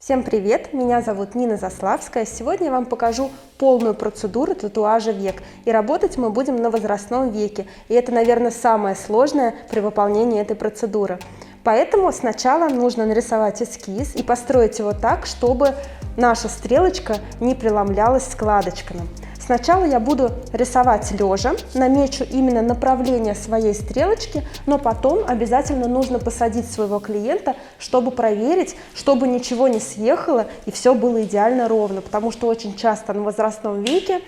Всем привет! Меня зовут Нина Заславская. Сегодня я вам покажу полную процедуру татуажа век. И работать мы будем на возрастном веке. И это, наверное, самое сложное при выполнении этой процедуры. Поэтому сначала нужно нарисовать эскиз и построить его так, чтобы наша стрелочка не преломлялась складочками. Сначала я буду рисовать лежа, намечу именно направление своей стрелочки, но потом обязательно нужно посадить своего клиента, чтобы проверить, чтобы ничего не съехало и все было идеально ровно, потому что очень часто на возрастном веке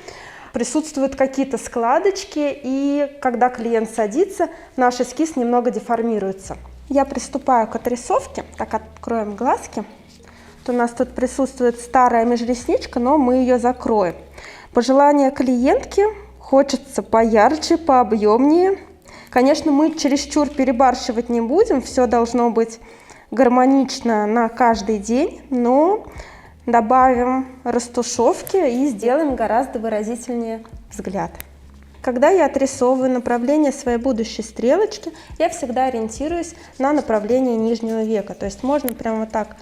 присутствуют какие-то складочки, и когда клиент садится, наш эскиз немного деформируется. Я приступаю к отрисовке. Так, откроем глазки. Вот у нас тут присутствует старая межресничка, но мы ее закроем. Пожелание клиентки: хочется поярче, пообъемнее. Конечно, мы чересчур перебарщивать не будем, все должно быть гармонично на каждый день, но добавим растушевки и сделаем гораздо выразительнее взгляд. Когда я отрисовываю направление своей будущей стрелочки, я всегда ориентируюсь на направление нижнего века. То есть можно прямо вот так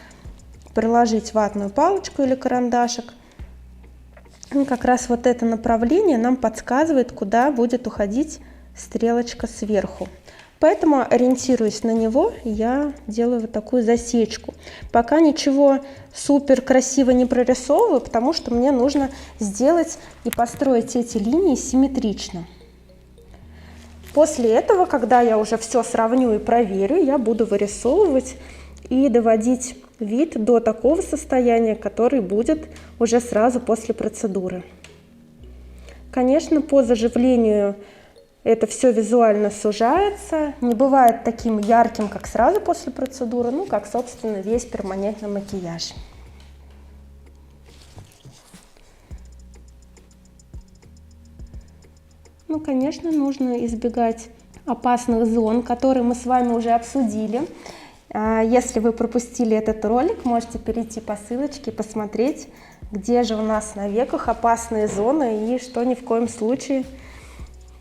приложить ватную палочку или карандашик. И как раз вот это направление нам подсказывает, куда будет уходить стрелочка сверху. Поэтому, ориентируясь на него, я делаю вот такую засечку. Пока ничего супер красиво не прорисовываю, потому что мне нужно сделать и построить эти линии симметрично. После этого, когда я уже все сравню и проверю, я буду вырисовывать и доводить вид до такого состояния, который будет уже сразу после процедуры. Конечно, по заживлению это все визуально сужается, не бывает таким ярким, как сразу после процедуры, ну, как, собственно, весь перманентный макияж. Ну, конечно, нужно избегать опасных зон, которые мы с вами уже обсудили. Если вы пропустили этот ролик, можете перейти по ссылочке и посмотреть, где же у нас на веках опасные зоны и что ни в коем случае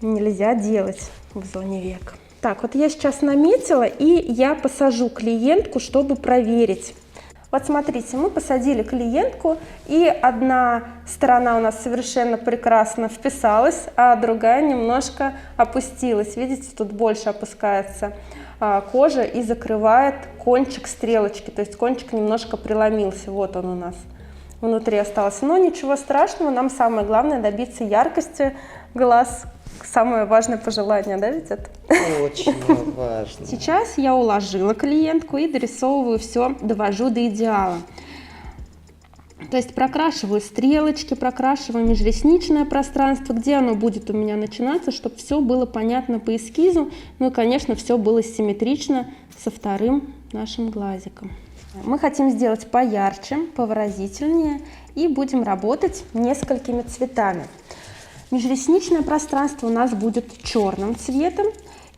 нельзя делать в зоне век. Так, вот я сейчас наметила, и я посажу клиентку, чтобы проверить. Вот смотрите, мы посадили клиентку, и одна сторона у нас совершенно прекрасно вписалась, а другая немножко опустилась. Видите, тут больше опускается кожа и закрывает кончик стрелочки, то есть кончик немножко преломился. Вот он у нас внутри остался. Но ничего страшного, нам самое главное добиться яркости глаз. Самое важное пожелание, да, ведь это? Очень важно. Сейчас я уложила клиентку и дорисовываю все, довожу до идеала. То есть прокрашиваю стрелочки, прокрашиваю межресничное пространство, где оно будет у меня начинаться, чтобы все было понятно по эскизу. Ну и, конечно, все было симметрично со вторым нашим глазиком. Мы хотим сделать поярче, повыразительнее и будем работать несколькими цветами. Межресничное пространство у нас будет черным цветом,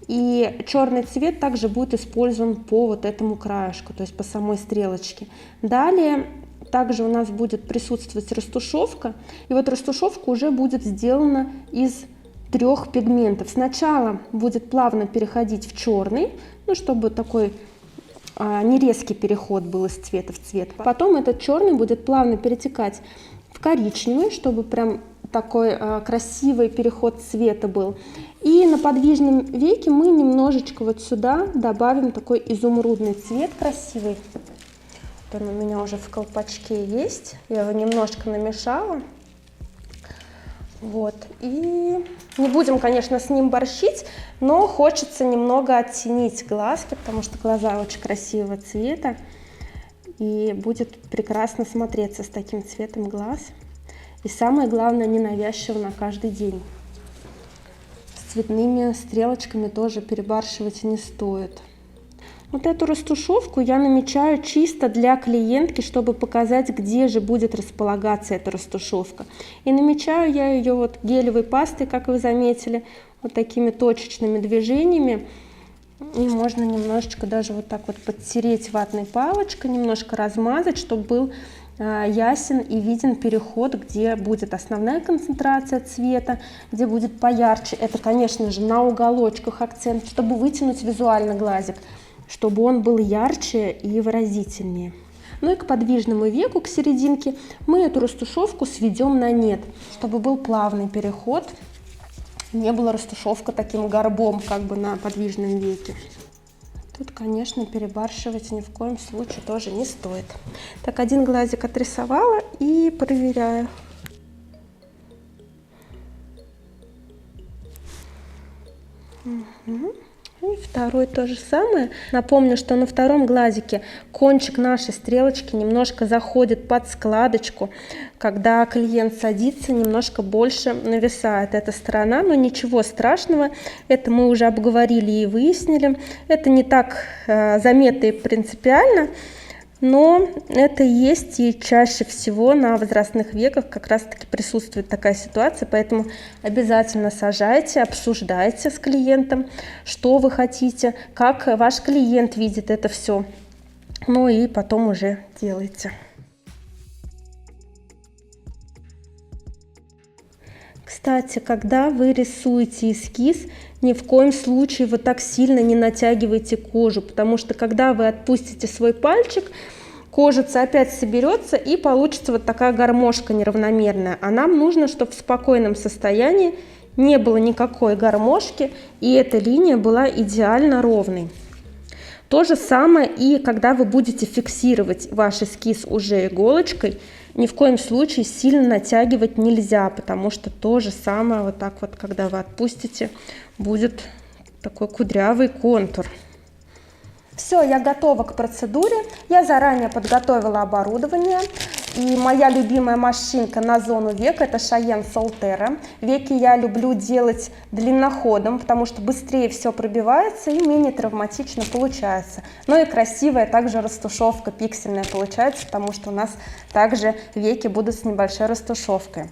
и черный цвет также будет использован по вот этому краешку, то есть по самой стрелочке. Далее также у нас будет присутствовать растушевка, и вот растушевка уже будет сделана из 3 пигментов. Сначала будет плавно переходить в черный, ну, чтобы такой нерезкий переход был из цвета в цвет. Потом этот черный будет плавно перетекать в коричневый, чтобы прям такой красивый переход цвета был. И на подвижном веке мы немножечко вот сюда добавим такой изумрудный цвет красивый. Вот он у меня уже в колпачке есть. Я его немножко намешала. Вот. И не будем, конечно, с ним борщить, но хочется немного оттенить глазки, потому что глаза очень красивого цвета. И будет прекрасно смотреться с таким цветом глаз. И самое главное, ненавязчиво на каждый день. С цветными стрелочками тоже перебарщивать не стоит. Вот эту растушевку я намечаю чисто для клиентки, чтобы показать, где же будет располагаться эта растушевка. И намечаю я ее вот гелевой пастой, как вы заметили, вот такими точечными движениями. И можно немножечко даже вот так вот подтереть ватной палочкой, немножко размазать, чтобы был ясен и виден переход, где будет основная концентрация цвета, где будет поярче. Это, конечно же, на уголочках акцент, чтобы вытянуть визуально глазик, чтобы он был ярче и выразительнее. Ну и к подвижному веку, к серединке, мы эту растушевку сведем на нет, чтобы был плавный переход, не была растушевка таким горбом как бы на подвижном веке. Тут, конечно, перебарщивать ни в коем случае тоже не стоит. Так, один глазик отрисовала и проверяю. Угу. И второй то же самое. Напомню, что на втором глазике кончик нашей стрелочки немножко заходит под складочку. Когда клиент садится, немножко больше нависает эта сторона, но ничего страшного. Это мы уже обговорили и выяснили. Это не так заметно и принципиально, но это есть и чаще всего на возрастных веках как раз-таки присутствует такая ситуация, поэтому обязательно сажайте, обсуждайте с клиентом, что вы хотите, как ваш клиент видит это все, ну и потом уже делайте. Кстати, когда вы рисуете эскиз, ни в коем случае вы так сильно не натягивайте кожу, потому что когда вы отпустите свой пальчик, кожица опять соберется и получится вот такая гармошка неравномерная. А нам нужно, чтобы в спокойном состоянии не было никакой гармошки и эта линия была идеально ровной. То же самое и когда вы будете фиксировать ваш эскиз уже иголочкой, ни в коем случае сильно натягивать нельзя, потому что то же самое вот так вот, когда вы отпустите, будет такой кудрявый контур. Все, я готова к процедуре. Я заранее подготовила оборудование. И моя любимая машинка на зону века — это Шайен Солтера. Веки я люблю делать длинноходом, потому что быстрее все пробивается и менее травматично получается. Ну и красивая также растушевка пиксельная получается, потому что у нас также веки будут с небольшой растушевкой.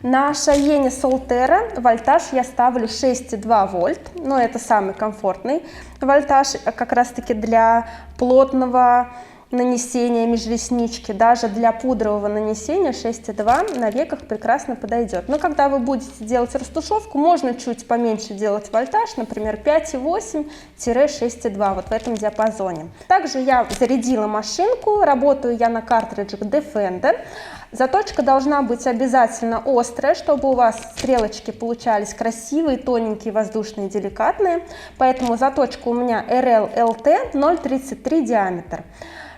На Шайене Солтера вольтаж я ставлю 6,2 вольт, но это самый комфортный вольтаж как раз таки для плотного нанесения межреснички. Даже для пудрового нанесения 6,2 на веках прекрасно подойдет. Но когда вы будете делать растушевку, можно чуть поменьше делать вольтаж, например 5,8-6,2, вот в этом диапазоне. Также я зарядила машинку, работаю я на картриджах Defender. Заточка должна быть обязательно острая, чтобы у вас стрелочки получались красивые, тоненькие, воздушные, деликатные. Поэтому заточка у меня RL LT 0,33 диаметр.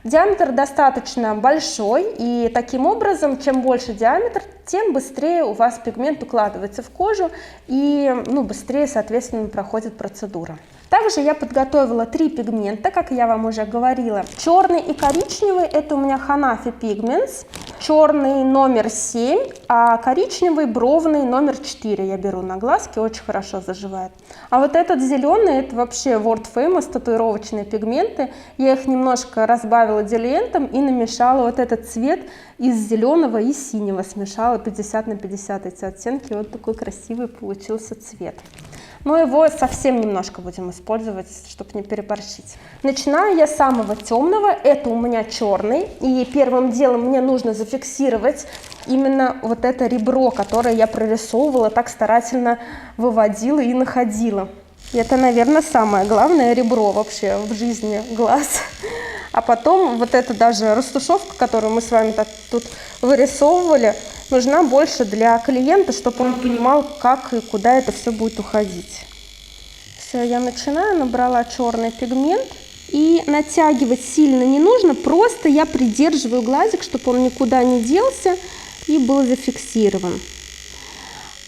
Диаметр достаточно большой, и таким образом, чем больше диаметр, тем быстрее у вас пигмент укладывается в кожу и быстрее, соответственно, проходит процедура. Также я подготовила 3 пигмента, как я вам уже говорила. Черный и коричневый — это у меня Hanafi Pigments. Черный номер 7, а коричневый бровный номер 4 я беру на глазки, очень хорошо заживает. А вот этот зеленый — это вообще World Famous татуировочные пигменты. Я их немножко разбавила диluентом и намешала вот этот цвет из зеленого и синего. Смешала 50 на 50 эти оттенки. Вот такой красивый получился цвет. Но его совсем немножко будем использовать, чтобы не переборщить. Начинаю я с самого темного, это у меня черный. И первым делом мне нужно зафиксировать именно вот это ребро, которое я прорисовывала, так старательно выводила и находила. И это, наверное, самое главное ребро вообще в жизни глаз. А потом вот эта даже растушевка, которую мы с вами тут вырисовывали, нужна больше для клиента, чтобы он понимал, как и куда это все будет уходить. Все, я начинаю, набрала черный пигмент. И натягивать сильно не нужно, просто я придерживаю глазик, чтобы он никуда не делся и был зафиксирован.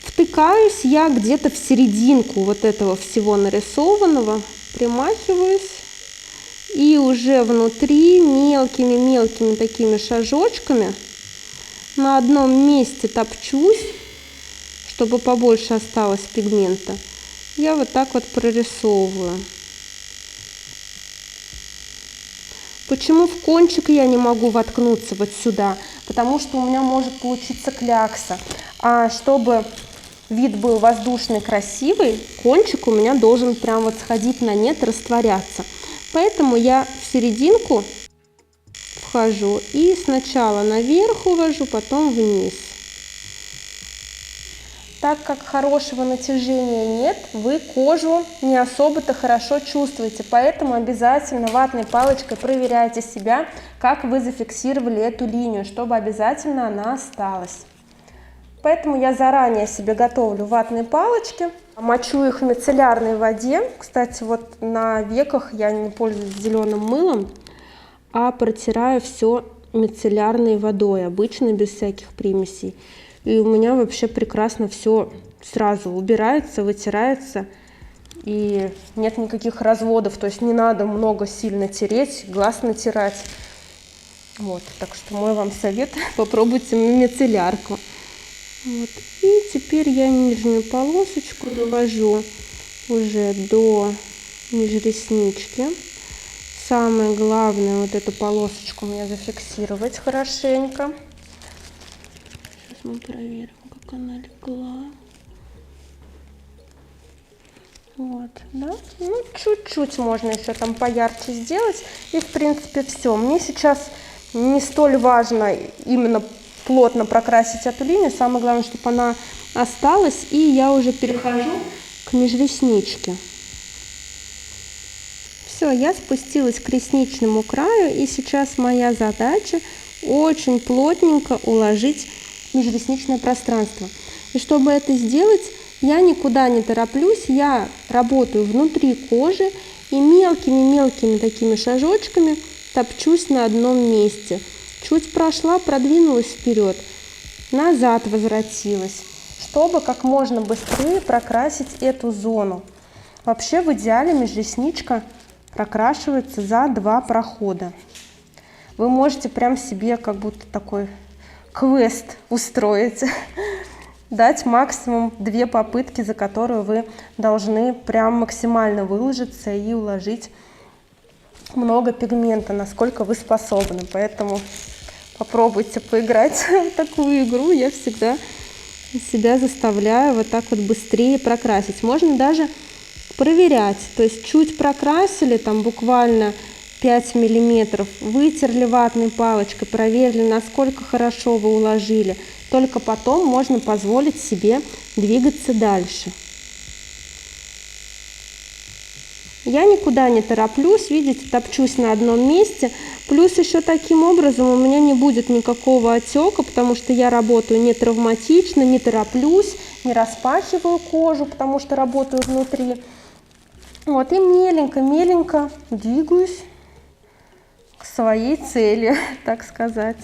Втыкаюсь я где-то в серединку вот этого всего нарисованного, примахиваюсь. И уже внутри мелкими-мелкими такими шажочками на одном месте топчусь, чтобы побольше осталось пигмента. Я вот так вот прорисовываю. Почему в кончик я не могу воткнуться вот сюда? Потому что у меня может получиться клякса. А чтобы вид был воздушный, красивый, кончик у меня должен прям вот сходить на нет, растворяться. Поэтому я в серединку вхожу и сначала наверх увожу, потом вниз. Так как хорошего натяжения нет, вы кожу не особо-то хорошо чувствуете, поэтому обязательно ватной палочкой проверяйте себя, как вы зафиксировали эту линию, чтобы обязательно она осталась. Поэтому я заранее себе готовлю ватные палочки, мочу их в мицеллярной воде. Кстати, вот на веках я не пользуюсь зеленым мылом, а протираю все мицеллярной водой, обычно без всяких примесей. И у меня вообще прекрасно все сразу убирается, вытирается, и нет никаких разводов, то есть не надо много сильно тереть, глаз натирать. Вот, так что мой вам совет, попробуйте мицеллярку. Вот. И теперь я нижнюю полосочку довожу уже до межреснички. Самое главное, вот эту полосочку мне зафиксировать хорошенько. Сейчас мы проверим, как она легла. Вот, да. Ну, чуть-чуть можно еще там поярче сделать. И, в принципе, все. Мне сейчас не столь важно именно плотно прокрасить эту линию. Самое главное, чтобы она осталась. И я уже перехожу к межресничке. Все, я спустилась к ресничному краю. И сейчас моя задача очень плотненько уложить межресничное пространство. И чтобы это сделать, я никуда не тороплюсь. Я работаю внутри кожи и мелкими-мелкими такими шажочками топчусь на одном месте. Чуть прошла, продвинулась вперед, назад возвратилась, чтобы как можно быстрее прокрасить эту зону. Вообще в идеале межресничка прокрашивается за 2 прохода. Вы можете прям себе как будто такой квест устроить, дать максимум 2 попытки, за которую вы должны прям максимально выложиться и уложить много пигмента, насколько вы способны. Поэтому попробуйте поиграть в такую игру. Я всегда себя заставляю вот так вот быстрее прокрасить. Можно даже проверять, то есть чуть прокрасили, там буквально 5 миллиметров, вытерли ватной палочкой, проверили, насколько хорошо вы уложили. Только потом можно позволить себе двигаться дальше. Я никуда не тороплюсь, видите, топчусь на одном месте. Плюс еще таким образом у меня не будет никакого отека, потому что я работаю не травматично, не тороплюсь, не распахиваю кожу, потому что работаю внутри. Вот, и меленько-меленько двигаюсь к своей цели, так сказать.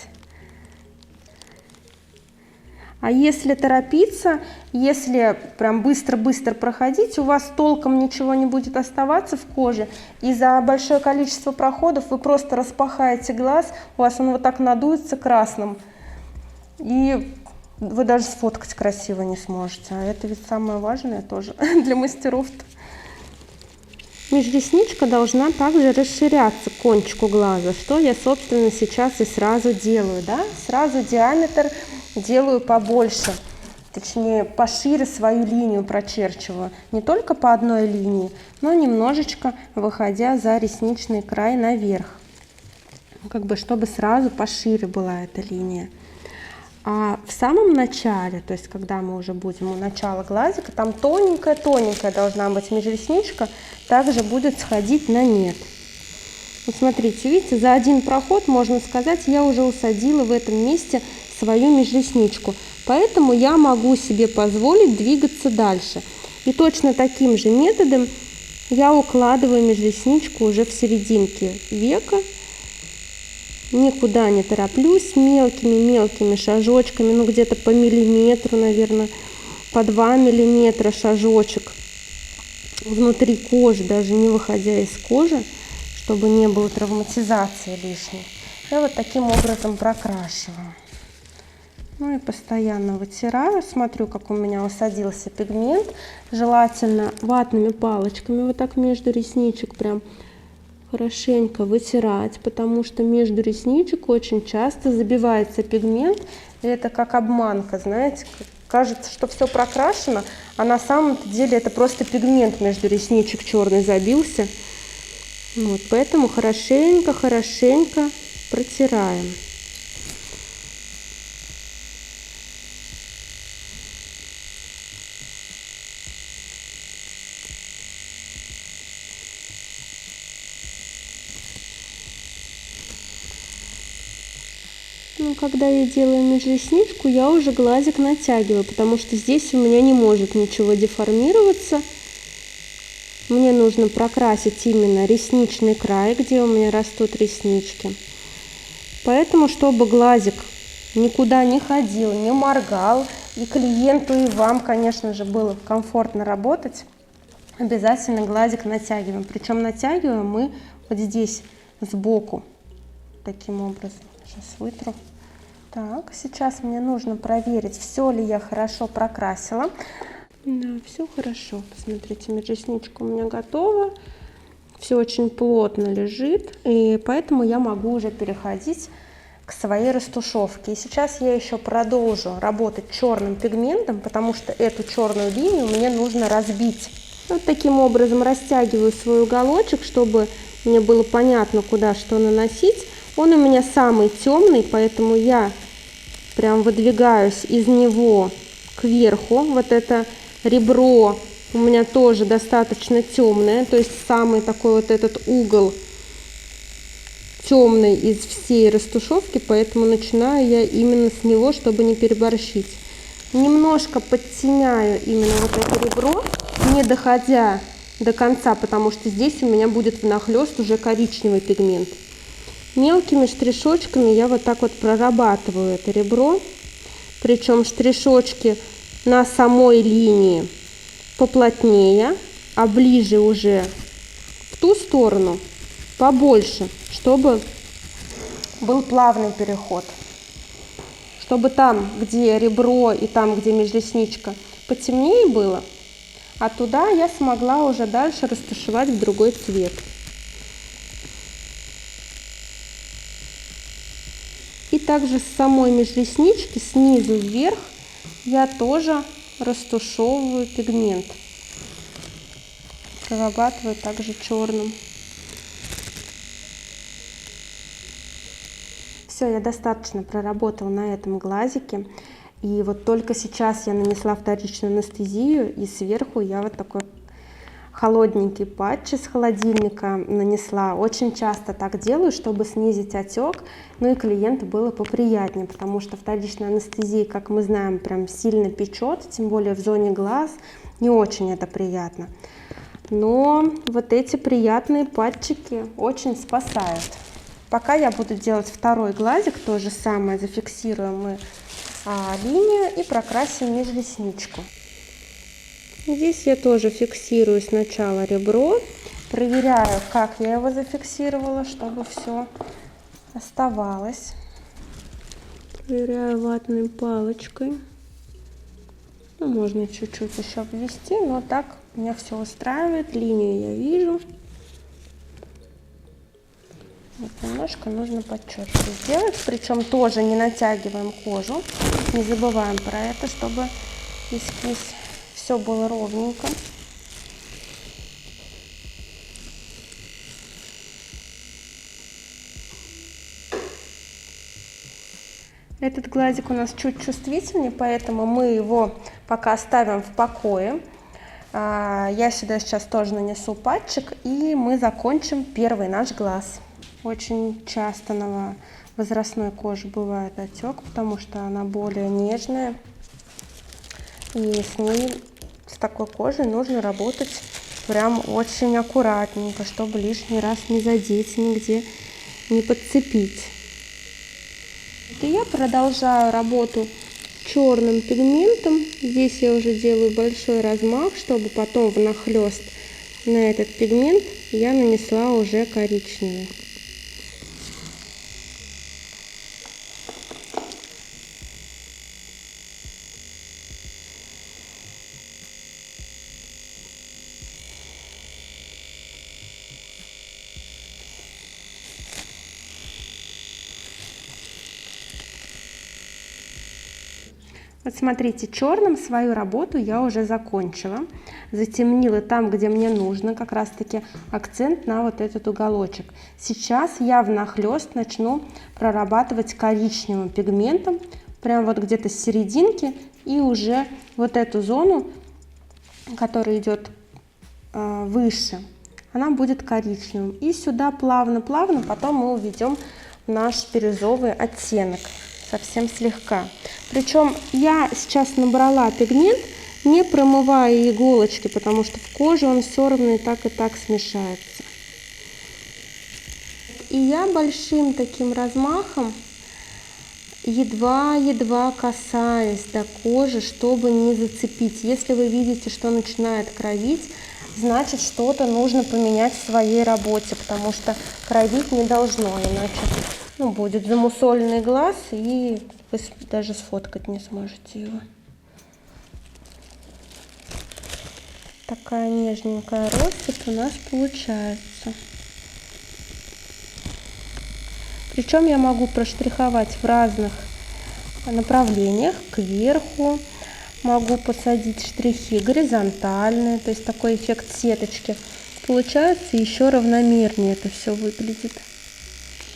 А если торопиться, если прям быстро-быстро проходить, у вас толком ничего не будет оставаться в коже, и за большое количество проходов вы просто распахаете глаз, у вас он вот так надуется красным, и вы даже сфоткать красиво не сможете. А это ведь самое важное тоже для мастеров-то. Межресничка должна также расширяться к кончику глаза, что я, собственно, сейчас и сразу делаю, да? Сразу диаметр делаю побольше, точнее пошире свою линию прочерчиваю, не только по одной линии, но немножечко выходя за ресничный край наверх, как бы чтобы сразу пошире была эта линия. А в самом начале, то есть когда мы уже будем у начала глазика, там тоненькая-тоненькая должна быть межресничка, также будет сходить на нет. Вот смотрите, видите, за один проход, можно сказать, я уже усадила в этом месте свою межресничку. Поэтому я могу себе позволить двигаться дальше. И точно таким же методом я укладываю межресничку уже в серединке века. Никуда не тороплюсь, мелкими-мелкими шажочками, ну где-то по миллиметру, наверное, по 2 миллиметра шажочек внутри кожи, даже не выходя из кожи, чтобы не было травматизации лишней. Я вот таким образом прокрашиваю. Ну и постоянно вытираю, смотрю, как у меня усадился пигмент. Желательно ватными палочками вот так между ресничек прям хорошенько вытирать, потому что между ресничек очень часто забивается пигмент. И это как обманка, знаете, кажется, что все прокрашено, а на самом-то деле это просто пигмент между ресничек черный забился. Вот, поэтому хорошенько протираем. когда я делаю межресничку, я уже глазик натягиваю, потому что здесь у меня не может ничего деформироваться. Мне нужно прокрасить именно ресничный край, где у меня растут реснички. Поэтому, чтобы глазик никуда не ходил, не моргал, и клиенту, и вам, конечно же, было комфортно работать, обязательно глазик натягиваем. Причем натягиваем мы вот здесь сбоку, таким образом. Сейчас вытру. Так, сейчас мне нужно проверить, все ли я хорошо прокрасила. Да, все хорошо. Посмотрите, межресничка у меня готова. Все очень плотно лежит, и поэтому я могу уже переходить к своей растушевке. И сейчас я еще продолжу работать черным пигментом, потому что эту черную линию мне нужно разбить. Вот таким образом растягиваю свой уголочек, чтобы мне было понятно, куда что наносить. Он у меня самый темный, поэтому я прям выдвигаюсь из него кверху. Вот это ребро у меня тоже достаточно темное, то есть самый такой вот этот угол темный из всей растушевки, поэтому начинаю я именно с него, чтобы не переборщить. Немножко подтеняю именно вот это ребро, не доходя до конца, потому что здесь у меня будет внахлёст уже коричневый пигмент. Мелкими штришочками я вот так вот прорабатываю это ребро, причем штришочки на самой линии поплотнее, а ближе уже в ту сторону побольше, чтобы был плавный переход. Чтобы там, где ребро и там, где межресничка, потемнее было, а туда я смогла уже дальше растушевать в другой цвет. И также с самой межреснички снизу вверх я тоже растушевываю пигмент. Прорабатываю также черным. Все, я достаточно проработала на этом глазике. И вот только сейчас я нанесла вторичную анестезию, и сверху я вот такой холодненький патч из холодильника нанесла. Очень часто так делаю, чтобы снизить отек, ну и клиенту было поприятнее, потому что вторичная анестезия, как мы знаем, прям сильно печет, тем более в зоне глаз, не очень это приятно. Но вот эти приятные патчики очень спасают. Пока я буду делать второй глазик, то же самое, зафиксируем мы линию и прокрасим межресничку. Здесь я тоже фиксирую сначала ребро, проверяю, как я его зафиксировала, чтобы все оставалось. Проверяю ватной палочкой. Ну, можно чуть-чуть еще обвести, но так меня все устраивает. Линию я вижу. Вот немножко нужно подчеркнуть сделать, причем тоже не натягиваем кожу, не забываем про это, чтобы эскиз все было ровненько. Этот глазик у нас чуть чувствительнее, поэтому мы его пока оставим в покое. Я сюда сейчас тоже нанесу патчик, и мы закончим первый наш глаз. Очень часто на возрастной коже бывает отек, потому что она более нежная, и с ней, с такой кожей нужно работать прям очень аккуратненько, чтобы лишний раз не задеть, нигде не подцепить. И я продолжаю работу черным пигментом. Здесь я уже делаю большой размах, чтобы потом внахлёст на этот пигмент я нанесла уже коричневый. Вот смотрите, черным свою работу я уже закончила. Затемнила там, где мне нужно, как раз таки акцент на вот этот уголочек. Сейчас я внахлёст начну прорабатывать коричневым пигментом, прям вот где-то с серединки, и уже вот эту зону, которая идет выше, она будет коричневым. И сюда плавно-плавно потом мы уведем наш бирюзовый оттенок. совсем слегка. Причем я сейчас набрала пигмент, не промывая иголочки, потому что в коже он все равно и так смешается. И я большим таким размахом едва касаюсь до кожи, чтобы не зацепить. Если вы видите, что начинает кровить, значит, что-то нужно поменять в своей работе, потому что кровить не должно, иначе будет замусоленный глаз, и вы даже сфоткать не сможете его. Такая нежненькая россыпь у нас получается. Причем я могу проштриховать в разных направлениях, кверху. Могу посадить штрихи горизонтальные, то есть такой эффект сеточки. Получается еще равномернее это все выглядит.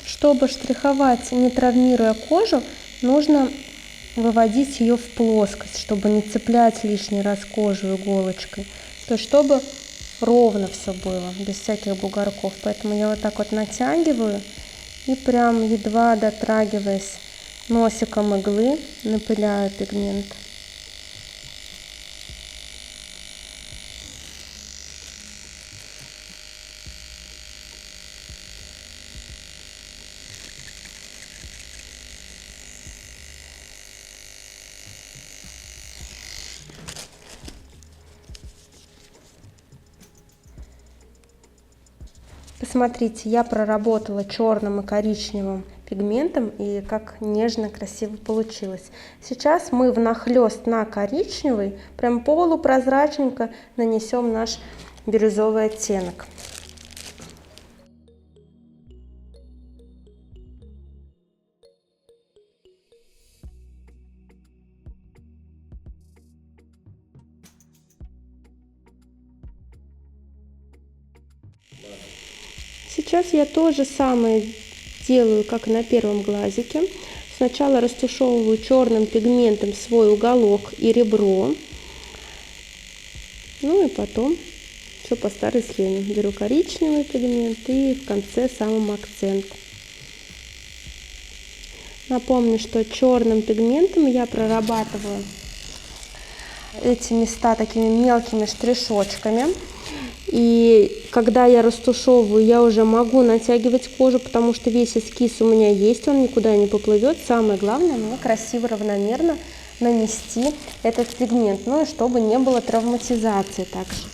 Чтобы штриховать, не травмируя кожу, нужно выводить ее в плоскость, чтобы не цеплять лишний раз кожу иголочкой. То есть чтобы ровно все было, без всяких бугорков. Поэтому я вот так вот натягиваю и прям едва дотрагиваясь носиком иглы напыляю пигмент. Посмотрите, я проработала черным и коричневым пигментом, и как нежно, красиво получилось. Сейчас мы внахлёст на коричневый, прям полупрозрачненько нанесем наш бирюзовый оттенок. Сейчас я то же самое делаю, как на первом глазике. Сначала растушевываю черным пигментом свой уголок и ребро. Ну и потом все по старой схеме. Беру коричневый пигмент и в конце самым акцент. Напомню, что черным пигментом я прорабатываю эти места такими мелкими штришочками. И когда я растушевываю, я уже могу натягивать кожу, потому что весь эскиз у меня есть, он никуда не поплывет. Самое главное, мне красиво, равномерно нанести этот пигмент, ну и чтобы не было травматизации также.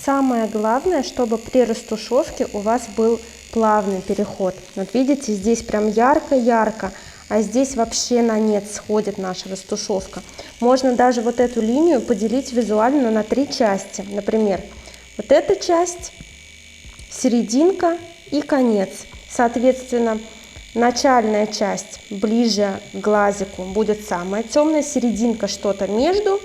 Самое главное, чтобы при растушевке у вас был плавный переход. Вот видите, здесь прям ярко-ярко. А здесь вообще на нет сходит наша растушевка. Можно даже вот эту линию поделить визуально на 3 части. Например, вот эта часть, серединка и конец. Соответственно, начальная часть ближе к глазику будет самая темная, серединка что-то между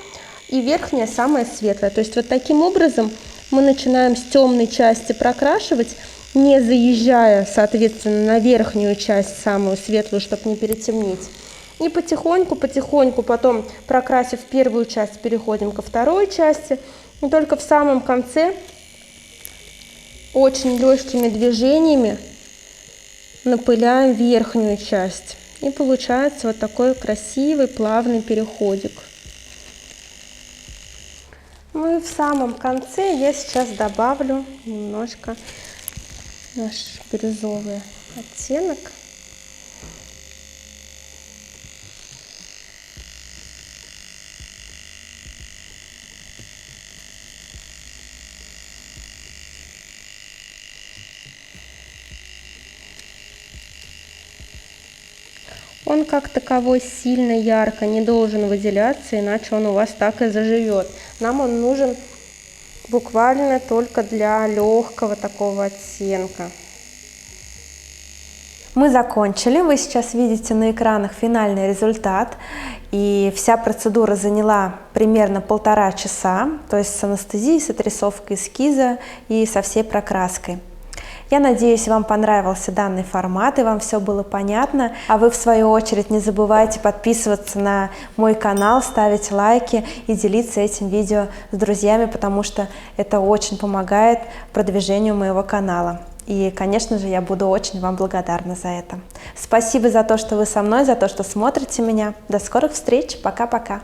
и верхняя самая светлая. То есть вот таким образом мы начинаем с темной части прокрашивать, не заезжая, соответственно, на верхнюю часть, самую светлую, чтобы не перетемнить. И потихоньку потом, прокрасив первую часть, переходим ко второй части. И только в самом конце очень легкими движениями напыляем верхнюю часть. И получается вот такой красивый плавный переходик. Ну и в самом конце я сейчас добавлю немножко наш бирюзовый оттенок. Он как таковой сильно ярко не должен выделяться, иначе он у вас так и заживет. Нам он нужен буквально только для легкого такого оттенка. Мы закончили. Вы сейчас видите на экранах финальный результат. И вся процедура заняла примерно 1,5 часа, то есть с анестезией, с отрисовкой эскиза и со всей прокраской. Я надеюсь, вам понравился данный формат и вам все было понятно. А вы, в свою очередь, не забывайте подписываться на мой канал, ставить лайки и делиться этим видео с друзьями, потому что это очень помогает продвижению моего канала. И, конечно же, я буду очень вам благодарна за это. Спасибо за то, что вы со мной, за то, что смотрите меня. До скорых встреч. Пока-пока.